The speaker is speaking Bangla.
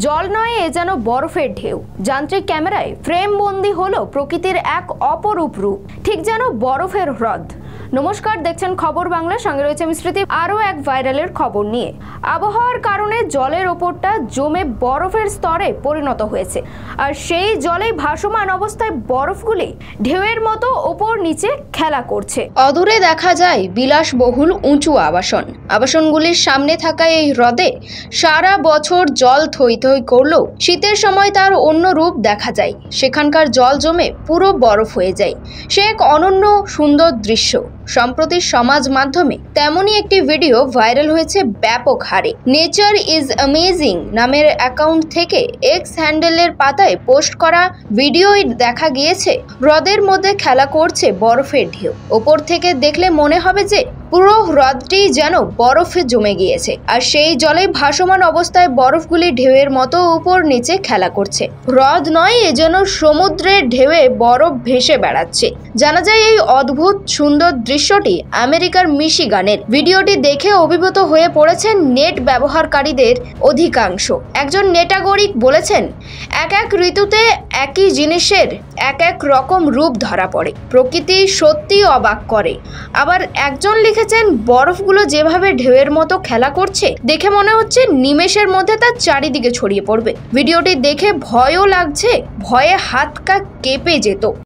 জল নয়, এ যেন বরফের ঢেউ। যান্ত্রিক ক্যামেরায় ফ্রেম বন্দি হলো প্রকৃতির এক অপরূপ রূপ, ঠিক যেন বরফের হ্রদ। নমস্কার, দেখছেন খবর বাংলা, সঙ্গে রয়েছে আমি স্মৃতি। আরও এক ভাইরালের খবর নিয়ে। আবহাওয়ার কারণে জলের ওপরটা জমে বরফের স্তরে পরিণত হয়েছে, আর সেই জলে ভাসমান অবস্থায় বরফগুলি ঢেউয়ের মতো ওপর নিচে খেলা করছে। অদূরে দেখা যায় বিলাসবহুল উঁচু আবাসনগুলির সামনে থাকা এই হ্রদে সারা বছর জল থই থই করলেও শীতের সময় তার অন্য রূপ দেখা যায়। সেখানকার জল জমে পুরো বরফ হয়ে যায়। সে এক অনন্য সুন্দর দৃশ্য। সম্প্রতি সমাজ মাধ্যমে তেমনই একটি ভিডিও ভাইরাল হয়েছে ব্যাপক হারে। নেচার ইজ অ্যামেজিং নামের অ্যাকাউন্ট থেকে এক্স হ্যান্ডেলের পাতায় পোস্ট করা ভিডিওয় দেখা গিয়েছে হ্রদের মধ্যে খেলা করছে বরফের ঢেউ। ওপর থেকে দেখলে মনে হবে যে পুরো হ্রদটি যেন বরফে জমে গিয়েছে, আর সেই জলে ভাসমান অবস্থায় বরফগুলি ঢেউয়ের মতো উপর নিচে খেলা করছে। হ্রদ নয়, এ যেন সমুদ্রের ঢেউয়ে বরফ ভেসে বেড়াচ্ছে। জানা যায় এই অদ্ভুত সুন্দর দৃশ্যটি আমেরিকার মিশিগানের। ভিডিওটি দেখে অভিভূত হয়ে পড়েছেন নেট ব্যবহারকারীদের অধিকাংশ। একজন নেটাগরিক বলেছেন, এক এক ঋতুতে একই জিনিসের এক এক রকম রূপ ধরা পড়ে, প্রকৃতি সত্যি অবাক করে। আবার একজন লিখেছেন, বরফগুলো যেভাবে ঢেউয়ের মতো খেলা করছে দেখে মনে হচ্ছে নিমেষের মধ্যে তার চারিদিকে ছড়িয়ে পড়বে। ভিডিওটি দেখে ভয়ও লাগছে, ভয়ে হাত কেঁপে যেত।